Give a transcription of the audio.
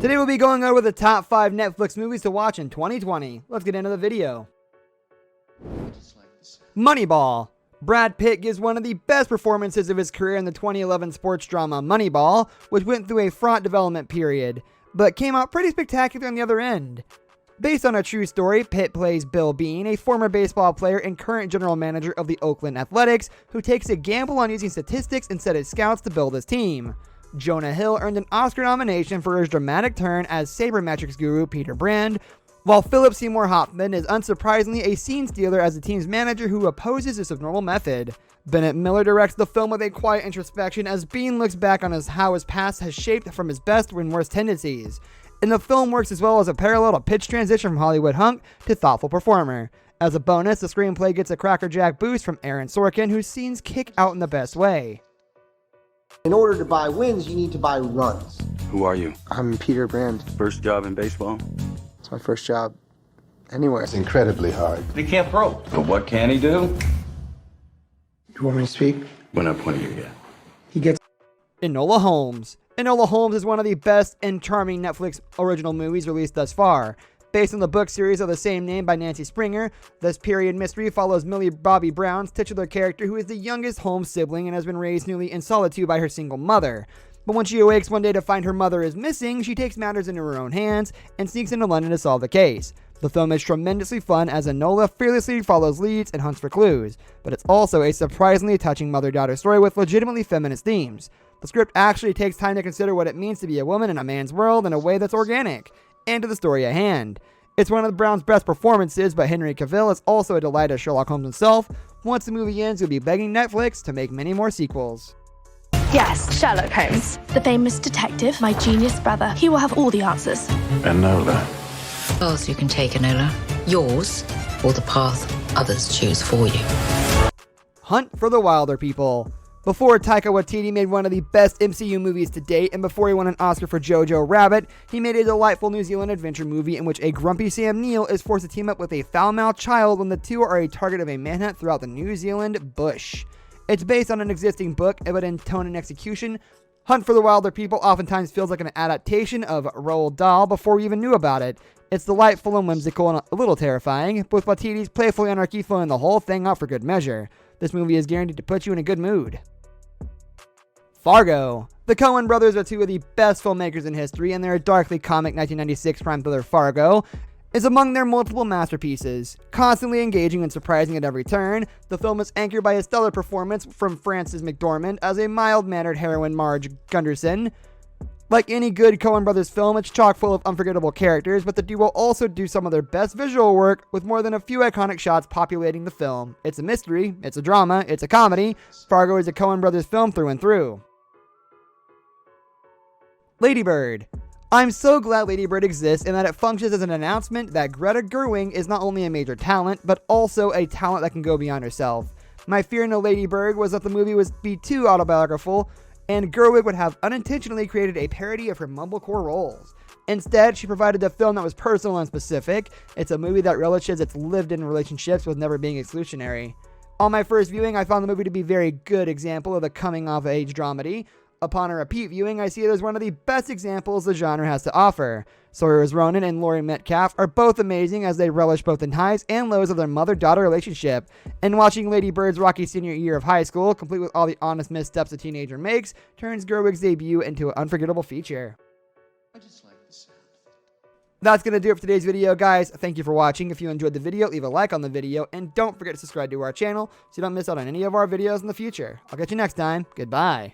Today we'll be going over the top 5 Netflix movies to watch in 2020. Let's get into the video. Moneyball. Brad Pitt gives one of the best performances of his career in the 2011 sports drama Moneyball, which went through a fraught development period, but came out pretty spectacular on the other end. Based on a true story, Pitt plays Bill Bean, a former baseball player and current general manager of the Oakland Athletics, who takes a gamble on using statistics instead of scouts to build his team. Jonah Hill earned an Oscar nomination for his dramatic turn as sabermetrics guru Peter Brand, while Philip Seymour Hoffman is unsurprisingly a scene stealer as the team's manager who opposes this abnormal method. Bennett Miller directs the film with a quiet introspection as Bean looks back on how his past has shaped from his best and worst tendencies. And the film works as well as a parallel to pitch transition from Hollywood hunk to thoughtful performer. As a bonus, the screenplay gets a crackerjack boost from Aaron Sorkin, whose scenes kick out in the best way. In order to buy wins, you need to buy runs. Who are you? I'm Peter Brand. First job in baseball? It's my first job anywhere. It's incredibly hard. He can't throw. But what can he do? You want me to speak? When I point at you, yeah. He gets Enola Holmes. Enola Holmes is one of the best and charming Netflix original movies released thus far. Based on the book series of the same name by Nancy Springer, this period mystery follows Millie Bobby Brown's titular character, who is the youngest Holmes sibling and has been raised nearly in solitude by her single mother. But when she awakes one day to find her mother is missing, she takes matters into her own hands and sneaks into London to solve the case. The film is tremendously fun as Enola fearlessly follows leads and hunts for clues, but it's also a surprisingly touching mother-daughter story with legitimately feminist themes. The script actually takes time to consider what it means to be a woman in a man's world in a way that's organic, and to the story at hand. It's one of Brown's best performances, but Henry Cavill is also a delight as Sherlock Holmes himself. Once the movie ends, you'll be begging Netflix to make many more sequels. Yes, Sherlock Holmes. The famous detective, my genius brother. He will have all the answers. Enola. Path you can take, Enola. Yours, or the path others choose for you. Hunt for the Wilder People. Before Taika Waititi made one of the best MCU movies to date, and before he won an Oscar for Jojo Rabbit, he made a delightful New Zealand adventure movie in which a grumpy Sam Neill is forced to team up with a foul-mouthed child when the two are a target of a manhunt throughout the New Zealand bush. It's based on an existing book, but in tone and execution, Hunt for the Wilder People oftentimes feels like an adaptation of Roald Dahl before we even knew about it. It's delightful and whimsical and a little terrifying, with Waititi's playful anarchy flowing the whole thing out for good measure. This movie is guaranteed to put you in a good mood. Fargo. The Coen brothers are two of the best filmmakers in history, and their darkly comic 1996 crime thriller Fargo is among their multiple masterpieces. Constantly engaging and surprising at every turn, the film is anchored by a stellar performance from Frances McDormand as a mild-mannered heroine Marge Gunderson. Like any good Coen brothers film, it's chock full of unforgettable characters, but the duo also do some of their best visual work with more than a few iconic shots populating the film. It's a mystery, it's a drama, it's a comedy. Fargo is a Coen brothers film through and through. Lady Bird. I'm so glad Lady Bird exists and that it functions as an announcement that Greta Gerwig is not only a major talent, but also a talent that can go beyond herself. My fear in Lady Bird was that the movie would be too autobiographical, and Gerwig would have unintentionally created a parody of her mumblecore roles. Instead, she provided a film that was personal and specific. It's a movie that relishes its lived-in relationships with never being exclusionary. On my first viewing, I found the movie to be a very good example of a coming-of-age dramedy. Upon a repeat viewing, I see it as one of the best examples the genre has to offer. Saoirse Ronan and Laurie Metcalf are both amazing as they relish both the highs and lows of their mother-daughter relationship. And watching Lady Bird's rocky senior year of high school, complete with all the honest missteps a teenager makes, turns Gerwig's debut into an unforgettable feature. That's going to do it for today's video, guys. Thank you for watching. If you enjoyed the video, leave a like on the video, and don't forget to subscribe to our channel so you don't miss out on any of our videos in the future. I'll catch you next time. Goodbye.